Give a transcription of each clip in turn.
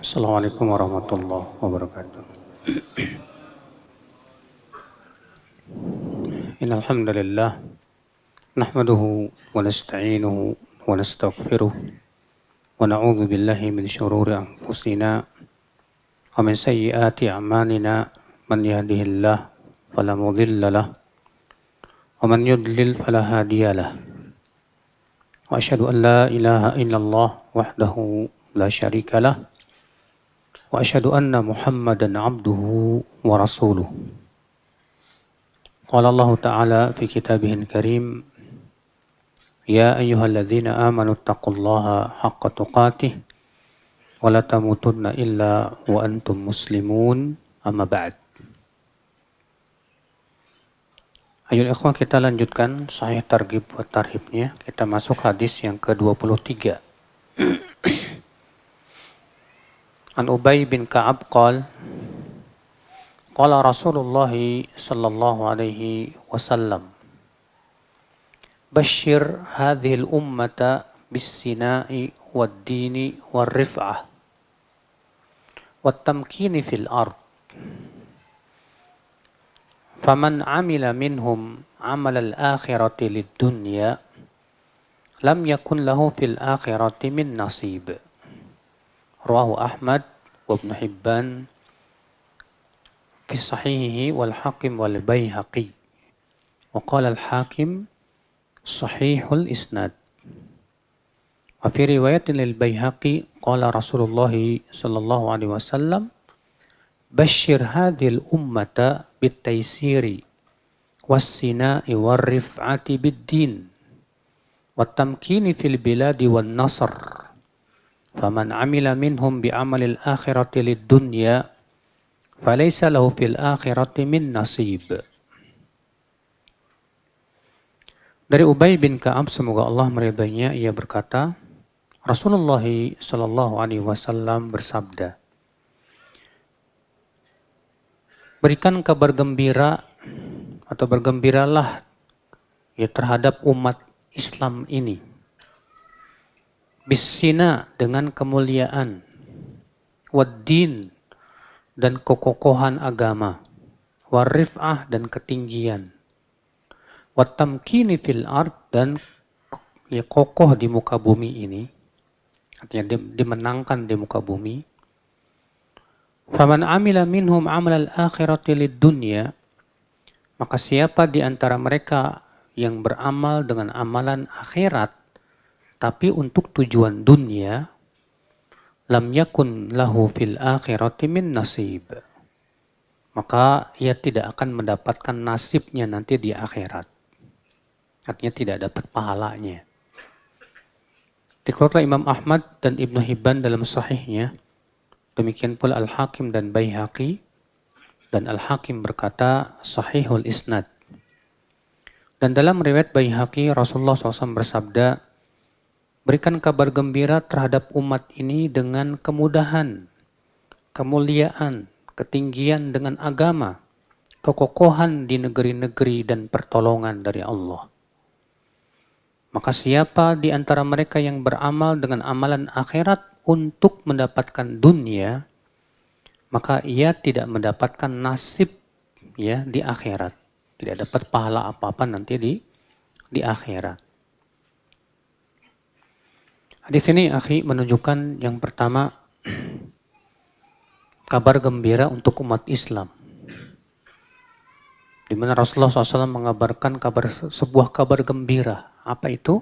Assalamualaikum warahmatullahi wabarakatuh. Innal hamdalillah nahmaduhu wa nasta'inuhu wa nastaghfiruh wa na'udzu billahi min shururi anfusina wa min sayyiati a'malina man yahdihillahu fala mudilla lahu wa man yudlil fala hadiya lahu. Wa asyhadu an la ilaha illallah wahdahu la syarika lahu wa asyhadu anna Muhammadan abduhu wa rasuluh. Qala Allah Ta'ala fi kitabihil karim, Ya ayyuhalladzina amanu taqullaha haqqa tuqatih wa la tamutunna illa wa antum muslimun, amma ba'd. Ayo ikhwan, kita lanjutkan sahih targhib wa tarhibnya. Kita masuk hadis yang ke-23. An Ubay bin Ka'ab qala Qala Rasulullah sallallahu alaihi wasallam, Bashir hadhil ummata bis-sina'i wad-dini war-rif'ah wat-tamkini fil ard. Faman amila minhum amal al-akhirati lid-dunya lam yakun lahu fil akhirati min nasib. Rawahu Ahmad wa Ibnu Hibban fi sahihihi wal Hakim wal Baihaqi. Wa qala al-Hakim sahihul isnad. Wa fi riwayatin lil Baihaqi qala Rasulullah sallallahu alaihi wasallam, Bashir hadhil ummata bit-taysiri was-sina'i war-rif'ati bid-din wat-tamkini fil biladi wan-nasr. Faman amila minhum bi'amalil akhirati lid-dunya falaysa lahu fil akhirati min nasib. Dari Ubay bin Ka'ab, semoga Allah meridainya, ia berkata, Rasulullah sallallahu alaihi wasallam bersabda, berikan kabar gembira atau bergembiralah ya terhadap umat Islam ini, bisina dengan kemuliaan, wad-din dan kekokohan agama, warif'ah dan ketinggian, watamkini fil ard dan ya kokoh di muka bumi ini, artinya dimenangkan di muka bumi. Faman amila minhum amal al-akhirati lid-dunya, maka siapa di antara mereka yang beramal dengan amalan akhirat tapi untuk tujuan dunia, lam yakun lahu fil akhirati min nasib, maka ia tidak akan mendapatkan nasibnya nanti di akhirat. Artinya tidak dapat pahalanya. Dikeluarkan Imam Ahmad dan Ibnu Hibban dalam sahihnya. Demikian pula Al-Hakim dan Baihaqi. Dan Al-Hakim berkata sahihul isnad. Dan dalam riwayat Baihaqi, Rasulullah SAW bersabda, berikan kabar gembira terhadap umat ini dengan kemudahan, kemuliaan, ketinggian dengan agama, kekokohan di negeri-negeri dan pertolongan dari Allah. Maka siapa di antara mereka yang beramal dengan amalan akhirat untuk mendapatkan dunia, maka ia tidak mendapatkan nasib ya di akhirat. Tidak dapat pahala apa-apa nanti di akhirat. Di sini akhi menunjukkan yang pertama, kabar gembira untuk umat Islam. Di mana Rasulullah SAW mengabarkan sebuah kabar gembira. Apa itu?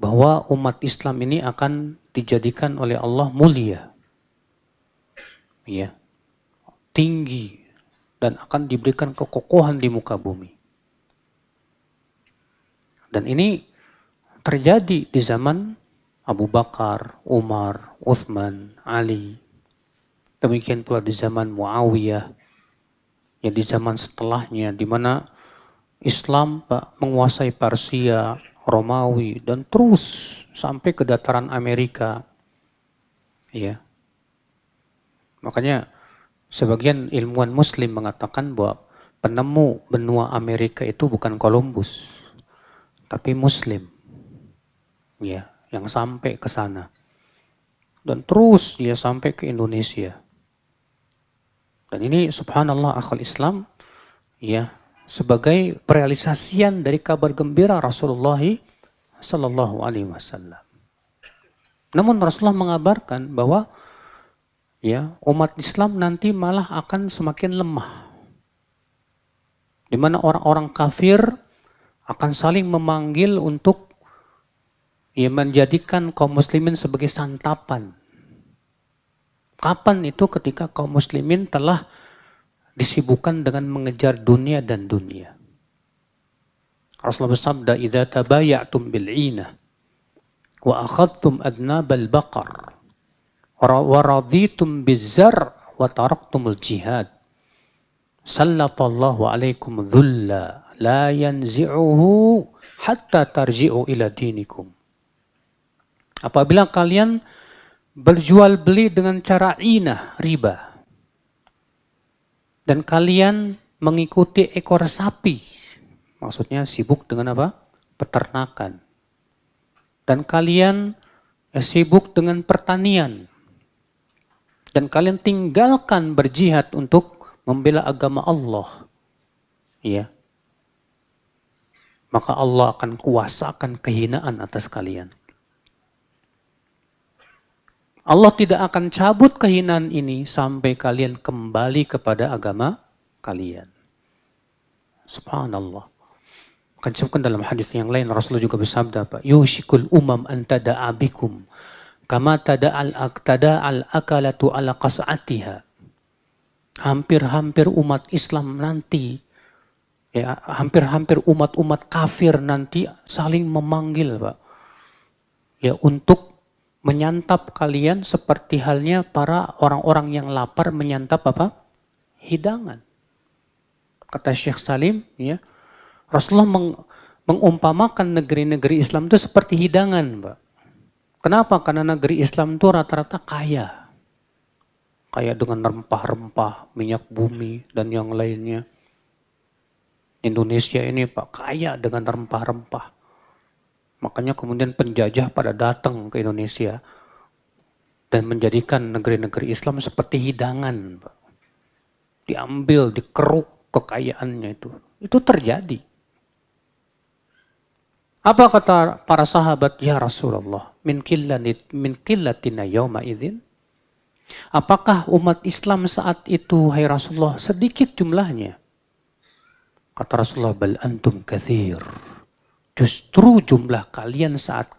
Bahwa umat Islam ini akan dijadikan oleh Allah mulia, ya, tinggi, dan akan diberikan kekokohan di muka bumi. Dan ini terjadi di zaman Abu Bakar, Umar, Uthman, Ali. Demikian pula di zaman Muawiyah, ya di zaman setelahnya, di mana Islam menguasai Persia, Romawi, dan terus sampai ke dataran Amerika. Ya. Makanya sebagian ilmuwan Muslim mengatakan bahwa penemu benua Amerika itu bukan Columbus, tapi Muslim. Ya, yang sampai ke sana. dan terus dia sampai ke Indonesia. Dan ini subhanallah akhul Islam, ya, sebagai realisasian dari kabar gembira Rasulullah sallallahu alaihi wasallam. Namun Rasulullah mengabarkan bahwa ya, umat Islam nanti malah akan semakin lemah. Di mana orang-orang kafir akan saling memanggil untuk ya, menjadikan kaum muslimin sebagai santapan. Kapan itu? Ketika kaum muslimin telah disibukkan dengan mengejar dunia dan dunia. Rasulullah bersabda, "Idza tabaya'tum bil'inah wa akhadtum adnabal baqar wa raditum bizzar wa taraktumul jihad, sallatallahu alaikum dhulla la yanzi'uhu hatta tarji'u ila dinikum." Apabila kalian berjual beli dengan cara inah, riba, dan kalian mengikuti ekor sapi, maksudnya sibuk dengan apa? Peternakan. Dan kalian sibuk dengan pertanian. Dan kalian tinggalkan berjihad untuk membela agama Allah. Ya. Maka Allah akan kuasakan kehinaan atas kalian. Allah tidak akan cabut kehinaan ini sampai kalian kembali kepada agama kalian. Subhanallah. Akan disebutkan dalam hadis yang lain, Rasulullah juga bersabda, Pak, yushikul umam an tada'a bikum kama tada'al akalatu ala qas'atiha. Hampir-hampir umat Islam nanti, ya, hampir-hampir umat-umat kafir nanti saling memanggil, Pak, ya, untuk menyantap kalian seperti halnya para orang-orang yang lapar menyantap apa? Hidangan. Kata Syekh Salim, ya, Rasulullah mengumpamakan negeri-negeri Islam itu seperti hidangan, Pak. Kenapa? Karena negeri Islam itu rata-rata kaya. Kaya dengan rempah-rempah, minyak bumi, dan yang lainnya. Indonesia ini, Pak, kaya dengan rempah-rempah. Makanya kemudian penjajah pada datang ke Indonesia dan menjadikan negeri-negeri Islam seperti hidangan, Pak. Diambil, dikeruk kekayaannya itu. Itu terjadi. Apa kata para sahabat? Ya Rasulullah, min qillatina yawma idzin. Apakah umat Islam saat itu, hai Rasulullah, sedikit jumlahnya? Kata Rasulullah, bal antum katsir. Justru jumlah kalian saat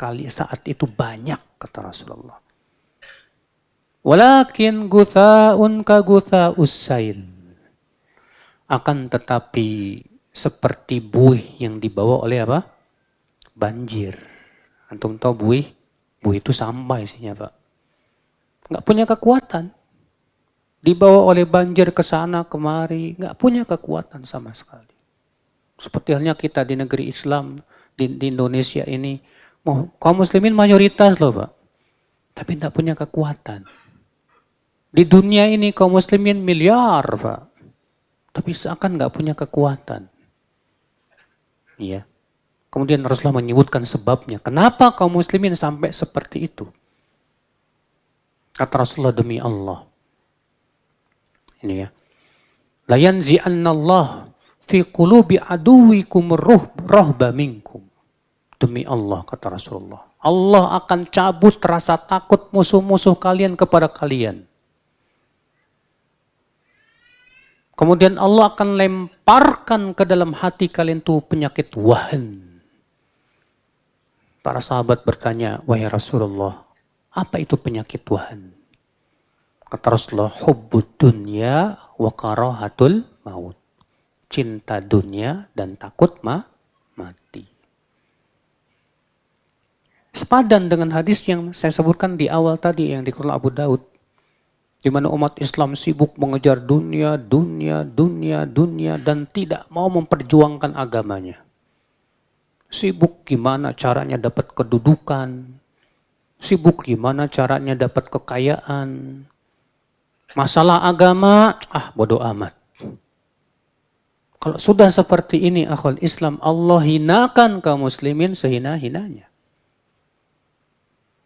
itu banyak, kata Rasulullah. Walakin gutha'un ka gutha'us sail. Akan tetapi seperti buih yang dibawa oleh apa? Banjir. Antum tahu buih? Buih itu sampah isinya, Pak. Nggak punya kekuatan. Dibawa oleh banjir ke sana kemari, nggak punya kekuatan sama sekali. Seperti halnya kita di negeri Islam, di Indonesia ini, kaum muslimin mayoritas loh, Pak. Tapi tidak punya kekuatan. Di dunia ini kaum muslimin miliar, Pak. Tapi seakan nggak punya kekuatan. Iya. Kemudian Rasulullah menyebutkan sebabnya. Kenapa kaum muslimin sampai seperti itu? Kata Rasulullah, demi Allah. Ini ya. La yanzi'annallah fi qulubi aduwikum rahba minkum. Demi Allah, kata Rasulullah, Allah akan cabut rasa takut musuh-musuh kalian kepada kalian. Kemudian Allah akan lemparkan ke dalam hati kalian tuh penyakit wahan. Para sahabat bertanya, wahai Rasulullah, apa itu penyakit wahan? Kata Rasulullah, hubbud dunya wa karahatul maut. Cinta dunia dan takut mati. Sepadan dengan hadis yang saya sebutkan di awal tadi yang dikeluarkan Abu Daud. Di mana umat Islam sibuk mengejar dunia dan tidak mau memperjuangkan agamanya. Sibuk gimana caranya dapat kedudukan. Sibuk gimana caranya dapat kekayaan. Masalah agama, bodoh amat. Kalau sudah seperti ini akhwal Islam, Allah hinakan kaum muslimin sehina-hinanya.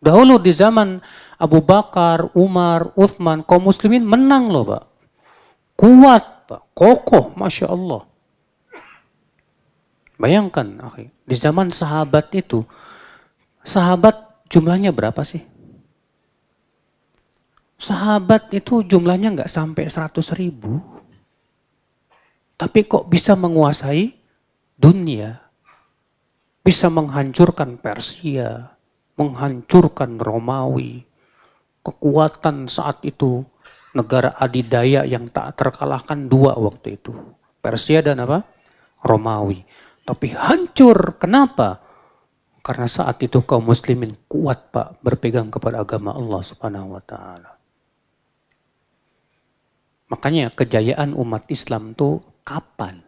Dahulu di zaman Abu Bakar, Umar, Uthman, kaum muslimin menang loh Pak. Kuat Pak, kokoh, Masya Allah. Bayangkan, di zaman sahabat itu, sahabat jumlahnya berapa sih? Sahabat itu jumlahnya nggak sampai 100.000. Tapi kok bisa menguasai dunia? Bisa menghancurkan Persia, menghancurkan Romawi. Kekuatan saat itu, negara adidaya yang tak terkalahkan dua waktu itu. Persia dan apa? Romawi. Tapi hancur. Kenapa? Karena saat itu kaum muslimin kuat Pak berpegang kepada agama Allah Subhanahu wa taala. Makanya kejayaan umat Islam itu kapan?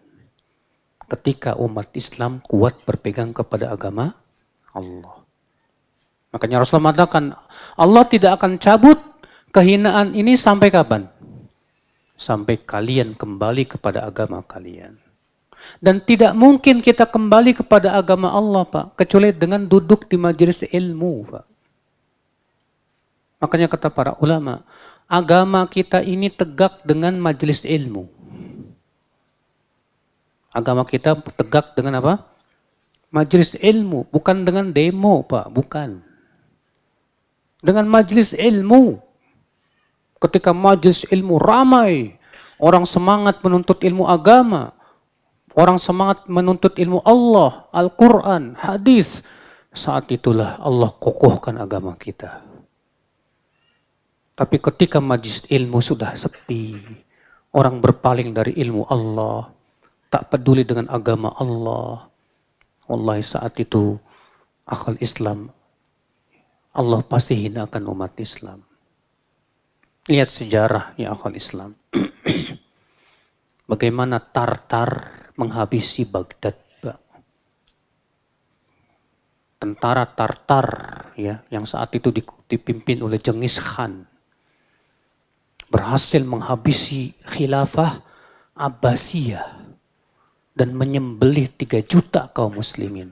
Ketika umat Islam kuat berpegang kepada agama Allah. Makanya Rasulullah mengatakan, Allah tidak akan cabut kehinaan ini sampai kapan? Sampai kalian kembali kepada agama kalian. Dan tidak mungkin kita kembali kepada agama Allah Pak, kecuali dengan duduk di majelis ilmu Pak. Makanya kata para ulama, agama kita ini tegak dengan majelis ilmu. Agama kita tegak dengan apa? Majelis ilmu, bukan dengan demo Pak, bukan. Dengan majelis ilmu. Ketika majelis ilmu ramai, orang semangat menuntut ilmu agama, orang semangat menuntut ilmu Allah, Al-Quran, hadis, saat itulah Allah kokohkan agama kita. Tapi ketika majelis ilmu sudah sepi, orang berpaling dari ilmu Allah, tak peduli dengan agama Allah, wallahi saat itu akal Islam, Allah pasti hinakan umat Islam. Lihat sejarah ya akal Islam. Bagaimana Tartar menghabisi Baghdad. Tentara Tartar ya, yang saat itu dipimpin oleh Genghis Khan berhasil menghabisi khilafah Abbasiyah dan menyembelih 3 juta kaum muslimin.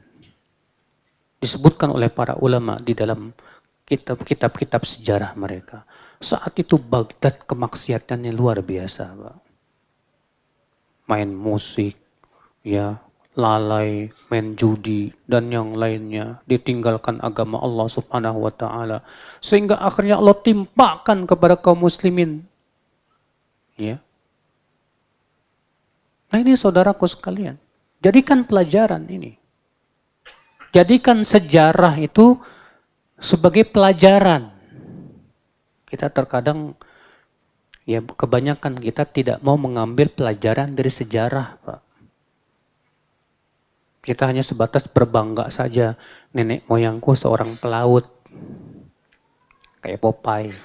Disebutkan oleh para ulama di dalam kitab-kitab sejarah mereka. Saat itu Baghdad kemaksiatannya luar biasa, Pak. Main musik, ya, lalai, main judi, dan yang lainnya. Ditinggalkan agama Allah Subhanahu wa ta'ala. Sehingga akhirnya Allah timpakan kepada kaum muslimin. Ya. Nah ini saudaraku sekalian, jadikan pelajaran ini. Jadikan sejarah itu sebagai pelajaran. Kita terkadang, ya kebanyakan kita tidak mau mengambil pelajaran dari sejarah, Pak. Kita hanya sebatas berbangga saja, nenek moyangku seorang pelaut. Kayak Popeye.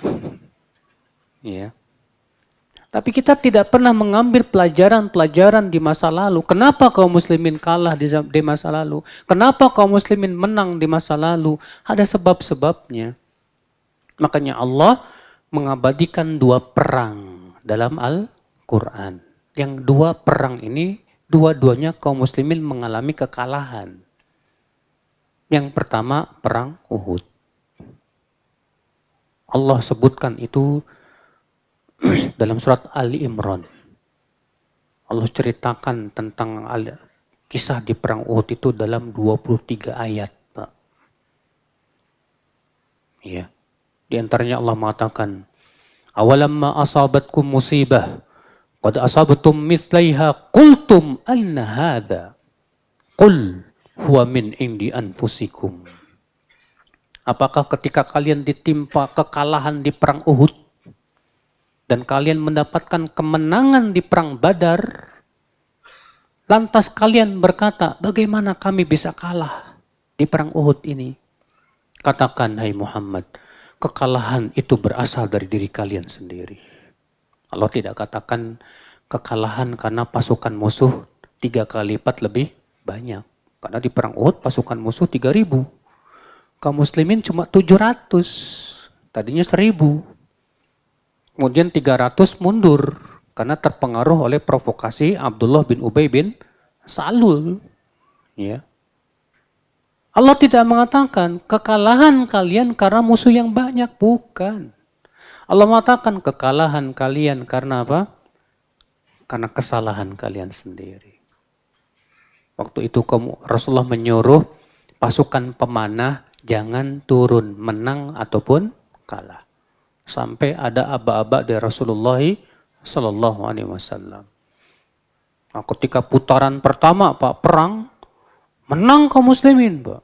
Ya. Tapi kita tidak pernah mengambil pelajaran-pelajaran di masa lalu. Kenapa kaum muslimin kalah di masa lalu? Kenapa kaum muslimin menang di masa lalu? Ada sebab-sebabnya. Makanya Allah mengabadikan 2 perang dalam Al-Quran. Yang 2 perang ini, dua-duanya kaum muslimin mengalami kekalahan. Yang pertama, perang Uhud. Allah sebutkan itu dalam surat Ali Imran. Allah ceritakan tentang kisah di perang Uhud itu dalam 23 ayat, Pak. Ya. Di antaranya Allah mengatakan, "Awalamma asabatkum musibah qad asabatum mithlaiha qultum anna hadha qul huwa min indi anfusikum." Apakah ketika kalian ditimpa kekalahan di perang Uhud dan kalian mendapatkan kemenangan di perang Badar, lantas kalian berkata, bagaimana kami bisa kalah di perang Uhud ini? Katakan, hai Muhammad, kekalahan itu berasal dari diri kalian sendiri. Allah tidak katakan kekalahan karena pasukan musuh 3 kali lipat lebih banyak. Karena di perang Uhud pasukan musuh 3.000. Kaum muslimin cuma 700. Tadinya 1.000. Kemudian 300 mundur karena terpengaruh oleh provokasi Abdullah bin Ubay bin Salul. Ya. Allah tidak mengatakan kekalahan kalian karena musuh yang banyak, bukan. Allah mengatakan kekalahan kalian karena apa? Karena kesalahan kalian sendiri. Waktu itu Rasulullah menyuruh pasukan pemanah jangan turun, menang ataupun kalah. Sampai ada aba-aba dari Rasulullah Sallallahu Alaihi Wasallam. Nah, ketika putaran pertama Pak perang, menang kaum muslimin Pak.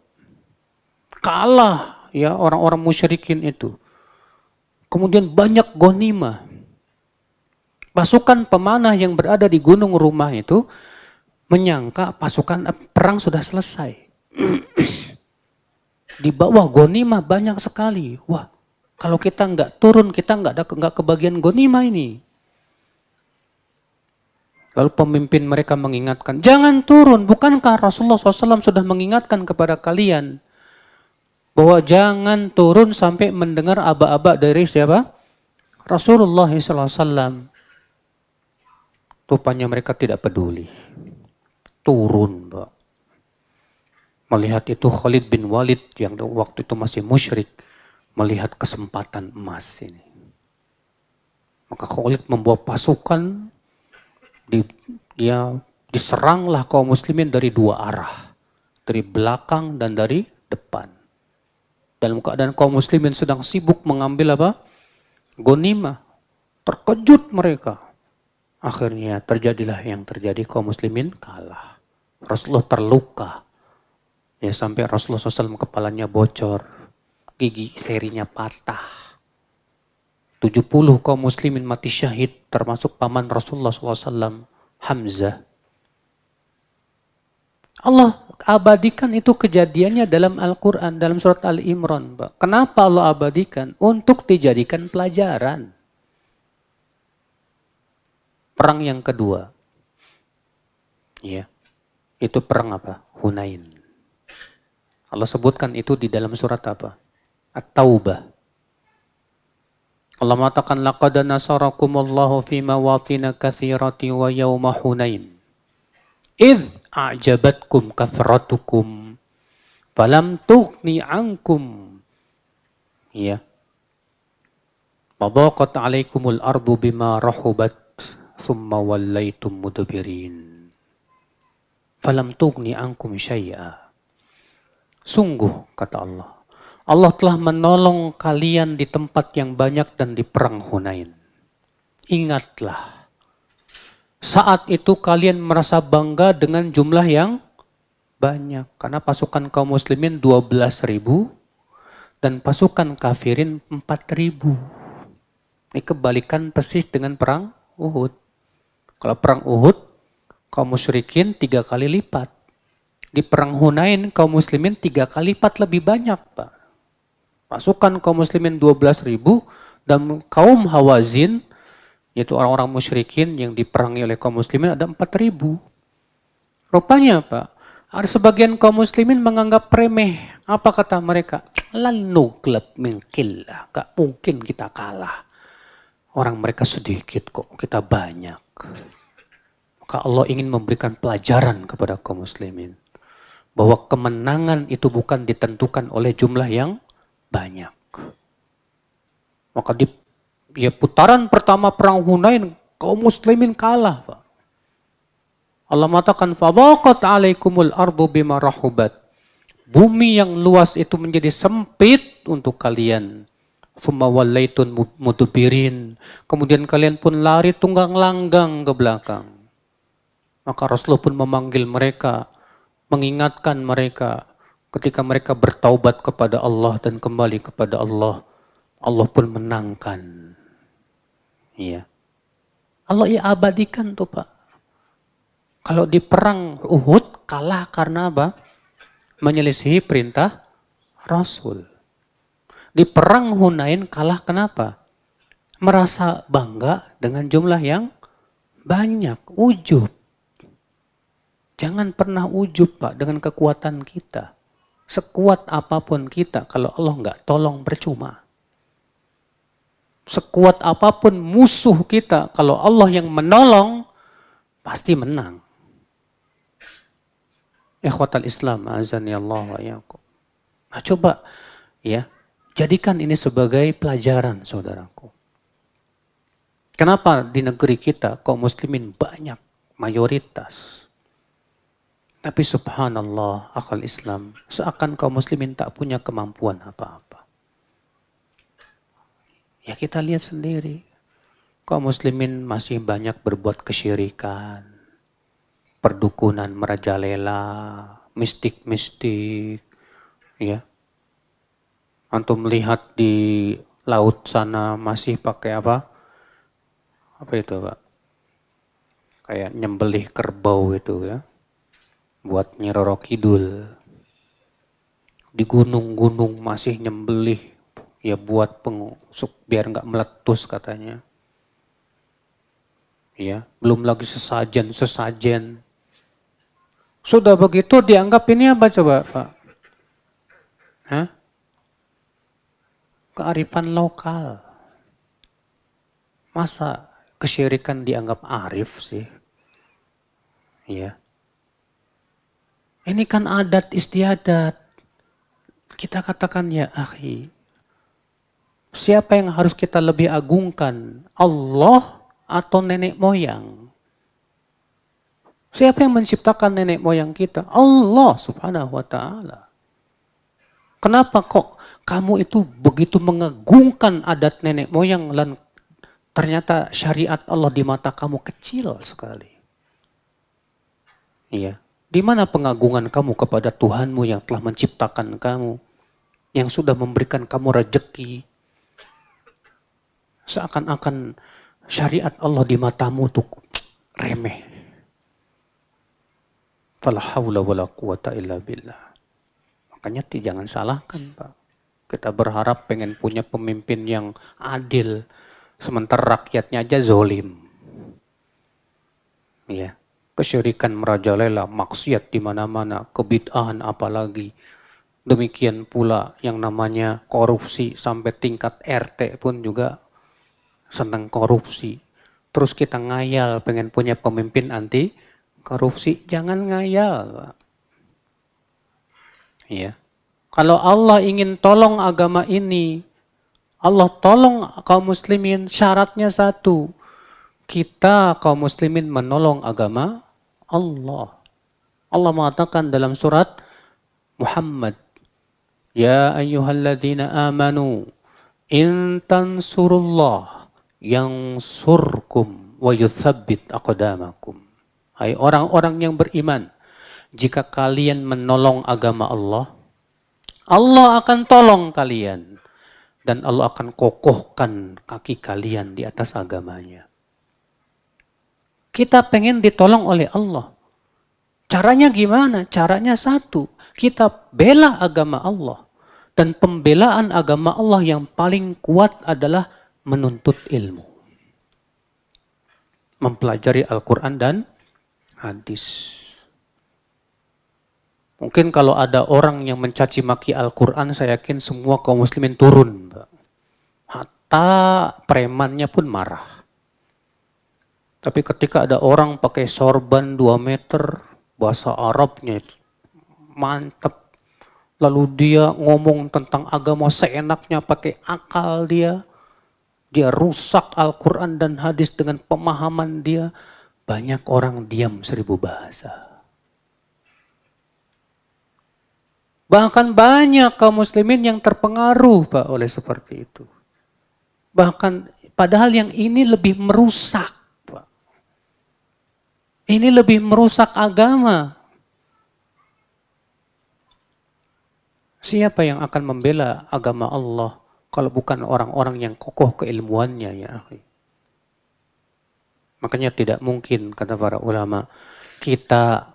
Kalah ya orang-orang musyrikin itu. Kemudian banyak ghanimah. Pasukan pemanah yang berada di gunung rumah itu menyangka pasukan perang sudah selesai. Di bawah ghanimah banyak sekali. Wah, kalau kita nggak turun, kita nggak kebagian ghanimah ini. Lalu pemimpin mereka mengingatkan, jangan turun. Bukankah Rasulullah SAW sudah mengingatkan kepada kalian bahwa jangan turun sampai mendengar aba-aba dari siapa? Rasulullah SAW. Rupanya mereka tidak peduli. Turun, Pak. Melihat itu Khalid bin Walid yang waktu itu masih musyrik, melihat kesempatan emas ini. Maka Khalid membawa pasukan, diseranglah kaum muslimin dari dua arah. Dari belakang dan dari depan. Dalam keadaan kaum muslimin sedang sibuk mengambil apa? Ghanimah. Terkejut mereka. Akhirnya terjadilah yang terjadi, kaum muslimin kalah. Rasulullah terluka. Ya, sampai Rasulullah SAW kepalanya bocor. Gigi serinya patah. 70 kaum muslimin mati syahid, termasuk paman Rasulullah SAW, Hamzah. Allah abadikan itu kejadiannya dalam Al-Quran, dalam surat Al-Imran. Kenapa Allah abadikan? Untuk dijadikan pelajaran. Perang yang kedua, ya, itu perang apa? Hunain. Allah sebutkan itu di dalam surat apa? At-Taubah. Allah mengatakan, laqad nasarakumullahu fi mawatin katsirati wa yawma Hunain. Idh a'jabatkum kathratukum falam tughni ankum, ya, wadaqat 'alaikumul ardu bima rahubat thumma wallaitum mudbirin falam tughni ankum syai'a. Sungguh, kata Allah, Allah telah menolong kalian di tempat yang banyak dan di perang Hunain. Ingatlah, saat itu kalian merasa bangga dengan jumlah yang banyak. Karena pasukan kaum muslimin 12.000 dan pasukan kafirin 4.000. Ini kebalikan persis dengan perang Uhud. Kalau perang Uhud, kaum musyrikin 3 kali lipat. Di perang Hunain, kaum muslimin 3 kali lipat lebih banyak, Pak. Pasukan kaum muslimin 12.000 dan kaum Hawazin, yaitu orang-orang musyrikin yang diperangi oleh kaum muslimin, ada 4.000. Rupanya, Pak, ada sebagian kaum muslimin menganggap remeh. Apa kata mereka? Lan nuglab min qillah. Gak mungkin kita kalah. Orang mereka sedikit kok, kita banyak. Maka Allah ingin memberikan pelajaran kepada kaum muslimin. Bahwa kemenangan itu bukan ditentukan oleh jumlah yang banyak. Maka di putaran pertama perang Hunain, kaum muslimin kalah, Pak. Allah mengatakan, fadaqat 'alaikumul ardu bima rahubat. Bumi yang luas itu menjadi sempit untuk kalian. Thumma wallaitun mudbirin. Kemudian kalian pun lari tunggang langgang ke belakang. Maka Rasulullah pun memanggil mereka, mengingatkan mereka. Ketika mereka bertaubat kepada Allah dan kembali kepada Allah, Allah pun menangkan. Iya. Allah abadikan tuh, Pak. Kalau di perang Uhud kalah karena apa? Menyelisihi perintah Rasul. Di perang Hunain kalah kenapa? Merasa bangga dengan jumlah yang banyak. Ujub. Jangan pernah ujub, Pak, dengan kekuatan kita. Sekuat apapun kita, kalau Allah nggak tolong percuma. Sekuat apapun musuh kita, kalau Allah yang menolong, pasti menang. Ikhwatal Islam, azani Allah wa iyyakum. Nah, coba ya, jadikan ini sebagai pelajaran, saudaraku. Kenapa di negeri kita kaum muslimin banyak, mayoritas. Tapi subhanallah, akal Islam, seakan kaum muslimin tak punya kemampuan apa-apa. Ya kita lihat sendiri, kaum muslimin masih banyak berbuat kesyirikan, perdukunan merajalela, mistik-mistik, ya. Antum melihat di laut sana masih pakai apa? Apa itu, Pak? Kayak nyembelih kerbau itu ya, buat Nyi Roro Kidul. Di gunung-gunung masih nyembelih, ya buat pengusuk biar nggak meletus katanya. Ya, belum lagi sesajen. Sudah begitu dianggap ini apa coba, Pak? Hah? Kearifan lokal. Masa kesyirikan dianggap arif sih? Ya. Ini kan adat istiadat. Kita katakan ya akhi, siapa yang harus kita lebih agungkan? Allah atau nenek moyang? Siapa yang menciptakan nenek moyang kita? Allah subhanahu wa ta'ala. Kenapa kok kamu itu begitu mengagungkan adat nenek moyang dan ternyata syariat Allah di mata kamu kecil sekali? Iya. Di mana pengagungan kamu kepada Tuhanmu yang telah menciptakan kamu, yang sudah memberikan kamu rejeki? Seakan-akan syariat Allah di matamu tuh remeh. Fala haula wala quwata illa billah. Makanya jangan salahkan, Pak. Kita berharap pengen punya pemimpin yang adil, sementara rakyatnya aja zolim. Ya, kesyirikan merajalela, maksiat di mana-mana, kebid'ahan apalagi. Demikian pula yang namanya korupsi sampai tingkat RT pun juga senang korupsi. Terus kita ngayal pengen punya pemimpin anti korupsi, jangan ngayal, Pak. Ya. Kalau Allah ingin tolong agama ini, Allah tolong kaum muslimin, syaratnya satu. Kita kaum muslimin menolong agama Allah. Allah mengatakan dalam surat Muhammad, Ya ayyuhalladzina amanu, in tansurullah yansurkum wa yuthabbit aqdamakum. Hai orang-orang yang beriman, jika kalian menolong agama Allah, Allah akan tolong kalian. Dan Allah akan kokohkan kaki kalian di atas agamanya. Kita pengen ditolong oleh Allah. Caranya gimana? Caranya satu. Kita bela agama Allah. Dan pembelaan agama Allah yang paling kuat adalah menuntut ilmu. Mempelajari Al-Quran dan hadis. Mungkin kalau ada orang yang mencaci maki Al-Quran, saya yakin semua kaum muslimin turun. Hatta premannya pun marah. Tapi ketika ada orang pakai sorban 2 meter, bahasa Arabnya mantap. Lalu dia ngomong tentang agama seenaknya, pakai akal dia. Dia rusak Al-Quran dan hadis dengan pemahaman dia. Banyak orang diam 1000 bahasa. Bahkan banyak kaum muslimin yang terpengaruh, Pak, oleh seperti itu. Bahkan padahal yang ini lebih merusak, Pak. Ini lebih merusak agama. Siapa yang akan membela agama Allah kalau bukan orang-orang yang kokoh keilmuannya, ya akhi? Makanya tidak mungkin, kata para ulama, kita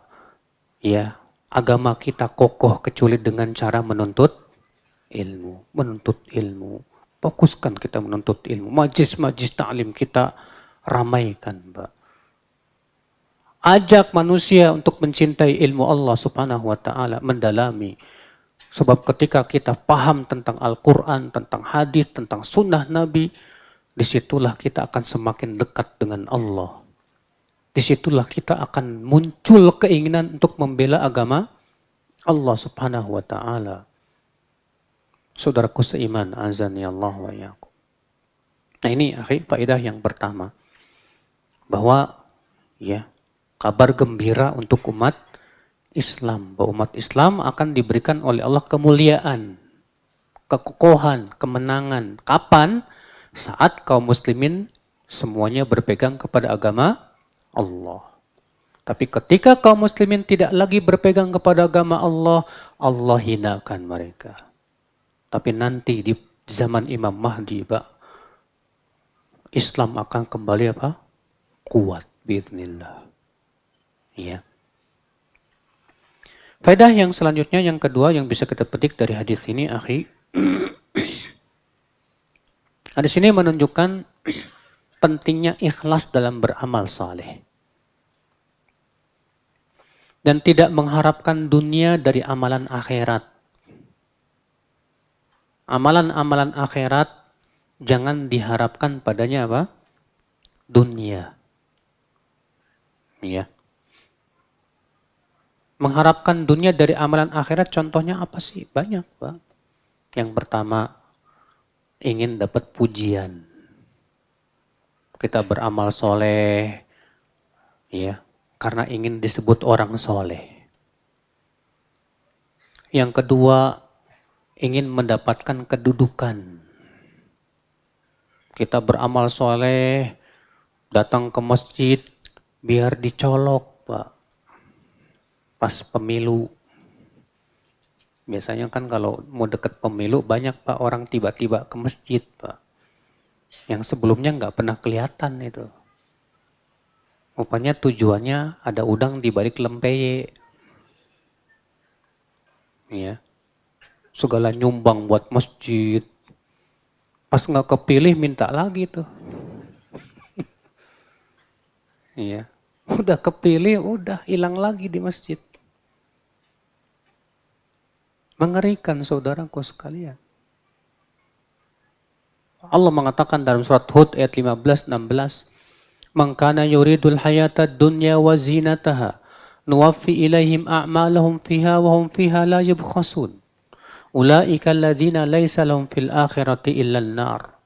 ya agama kita kokoh kecuali dengan cara menuntut ilmu. Menuntut ilmu. Fokuskan kita menuntut ilmu. Majlis-majlis ta'lim kita ramaikan, Pak. Ajak manusia untuk mencintai ilmu Allah subhanahu wa ta'ala, mendalami. Sebab ketika kita paham tentang Al-Quran, tentang hadis, tentang sunnah Nabi, disitulah kita akan semakin dekat dengan Allah. Disitulah kita akan muncul keinginan untuk membela agama Allah subhanahu wa ta'ala. Saudaraku seiman, azani Allah wa iyyakum. Nah ini faedah yang pertama. Bahwa ya kabar gembira untuk umat Islam. Bahwa umat Islam akan diberikan oleh Allah kemuliaan, kekokohan, kemenangan. Kapan? Saat kaum muslimin semuanya berpegang kepada agama Allah. Tapi ketika kaum muslimin tidak lagi berpegang kepada agama Allah, Allah hinakan mereka. Tapi nanti di zaman Imam Mahdi, Pak, Islam akan kembali apa? Kuat, biidznillah. Ya. Faedah yang selanjutnya, yang kedua yang bisa kita petik dari hadis ini, akhi. Hadis ini menunjukkan pentingnya ikhlas dalam beramal saleh. Dan tidak mengharapkan dunia dari amalan akhirat. Amalan-amalan akhirat jangan diharapkan padanya apa? Dunia. Ya. Mengharapkan dunia dari amalan akhirat contohnya apa sih? Banyak, Pak. Yang pertama, ingin dapat pujian. Kita beramal soleh, ya, karena ingin disebut orang soleh. Yang kedua, ingin mendapatkan kedudukan. Kita beramal soleh, datang ke masjid, biar dicolok, Pak. Pas pemilu. Biasanya kan kalau mau deket pemilu, banyak Pak orang tiba-tiba ke masjid, Pak. Yang sebelumnya nggak pernah kelihatan itu. Rupanya tujuannya ada udang di balik lempeye. Ya. Segala nyumbang buat masjid. Pas nggak kepilih minta lagi tuh. Iya. Udah kepilih, udah hilang lagi di masjid. Mengerikan saudaraku sekalian. Allah mengatakan dalam surat Hud ayat 15-16, "Man kana yuridul hayata dunya wa zinataha, nuwaffi ilaihim a'malahum fiha wa hum fiha la yubkhasun. Ulaika alladziina laisa lahum fil akhirati illa an-nar.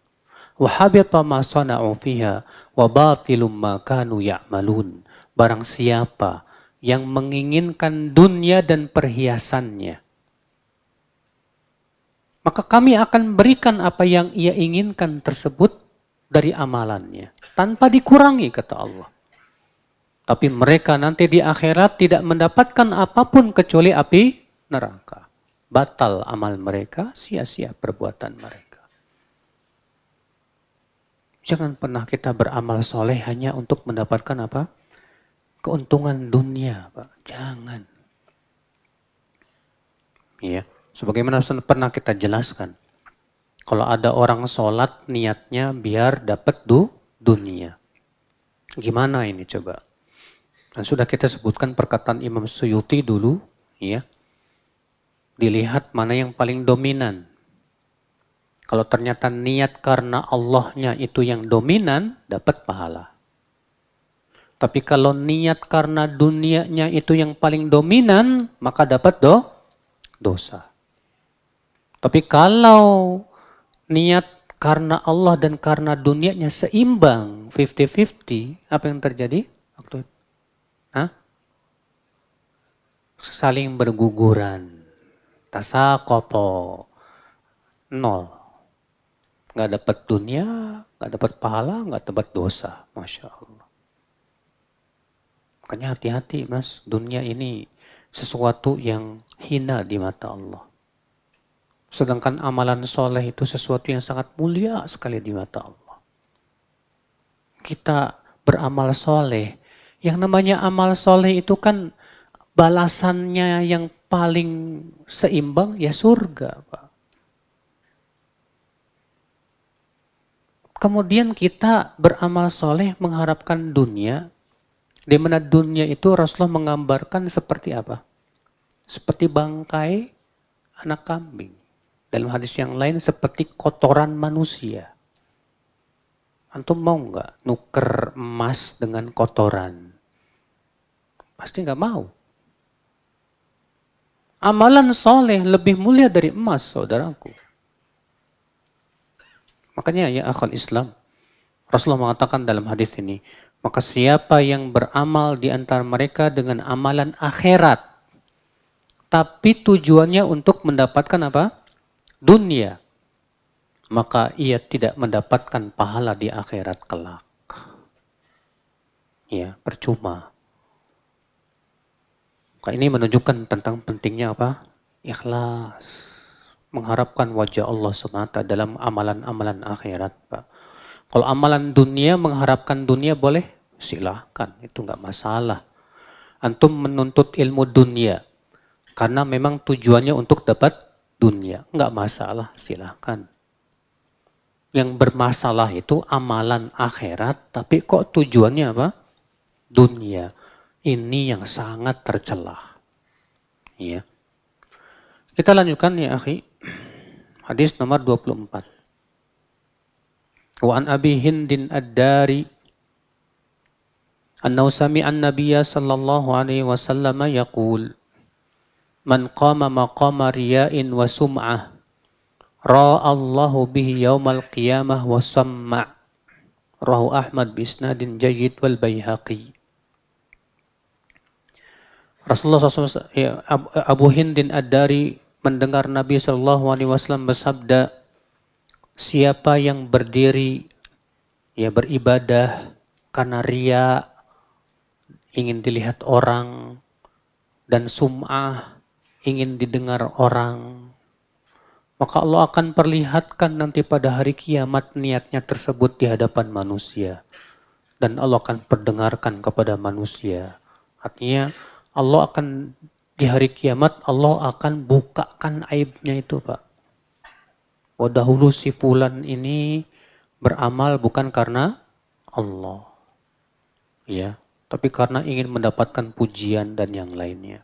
Wa habita ma sana'u fiha wa batilum ma kanu ya'malun." Barang siapa yang menginginkan dunia dan perhiasannya, maka kami akan berikan apa yang ia inginkan tersebut dari amalannya. Tanpa dikurangi, kata Allah. Tapi mereka nanti di akhirat tidak mendapatkan apapun kecuali api neraka. Batal amal mereka, sia-sia perbuatan mereka. Jangan pernah kita beramal soleh hanya untuk mendapatkan apa? Keuntungan dunia, Pak. Jangan. Ya, sebagaimana pernah kita jelaskan. Kalau ada orang sholat niatnya biar dapat dunia. Gimana ini coba? Dan sudah kita sebutkan perkataan Imam Suyuti dulu, ya. Dilihat mana yang paling dominan. Kalau ternyata niat karena Allahnya itu yang dominan, dapat pahala. Tapi kalau niat karena dunianya itu yang paling dominan, maka dapat dosa. Tapi kalau niat karena Allah dan karena dunianya seimbang, 50-50, apa yang terjadi waktu itu? Saling berguguran. Tasakoto. 0. Nggak dapat dunia, nggak dapat pahala, nggak dapat dosa. Masya Allah. Makanya hati-hati mas, dunia ini sesuatu yang hina di mata Allah. Sedangkan amalan soleh itu sesuatu yang sangat mulia sekali di mata Allah. Kita beramal soleh. Yang namanya amal soleh itu kan balasannya yang paling seimbang ya surga, Pak. Kemudian kita beramal soleh mengharapkan dunia, di mana dunia itu Rasulullah menggambarkan seperti apa? Seperti bangkai anak kambing. Dalam hadis yang lain seperti kotoran manusia. Antum mau nggak nuker emas dengan kotoran? Pasti nggak mau. Amalan soleh lebih mulia dari emas, saudaraku. Makanya ya akhul Islam, Rasulullah mengatakan dalam hadis ini, maka siapa yang beramal di antara mereka dengan amalan akhirat, tapi tujuannya untuk mendapatkan apa? Dunia, maka ia tidak mendapatkan pahala di akhirat kelak. Ya, percuma. Maka ini menunjukkan tentang pentingnya apa? Ikhlas. Mengharapkan wajah Allah SWT dalam amalan-amalan akhirat, Pak. Kalau amalan dunia, mengharapkan dunia boleh? Silahkan, itu nggak masalah. Antum menuntut ilmu dunia, karena memang tujuannya untuk dapat dunia. Nggak masalah, silahkan. Yang bermasalah itu amalan akhirat, tapi kok tujuannya apa? Dunia. Ini yang sangat tercelah. Ya. Kita lanjutkan ya akhi. Hadis nomor 24. Wa an Abi Hindin ad-Dari annahu sami'a an-nabiyya sallallahu alaihi wasallam yaqul man qama maqama riya'in wa sum'ah ra'allahu bihi yaumal qiyamah wa samma' rahu Ahmad bi isnadin jayyid wal Baihaqi. Rasulullah SAW, ya, Abu Hindin ad-Dari mendengar Nabi SAW bersabda, siapa yang berdiri, ya beribadah karena riya, ingin dilihat orang, dan sum'ah, ingin didengar orang, maka Allah akan perlihatkan nanti pada hari kiamat niatnya tersebut di hadapan manusia. Dan Allah akan perdengarkan kepada manusia. Artinya Allah akan di hari kiamat, Allah akan bukakan aibnya itu, Pak. Dahulu si fulan ini beramal bukan karena Allah, ya, tapi karena ingin mendapatkan pujian dan yang lainnya.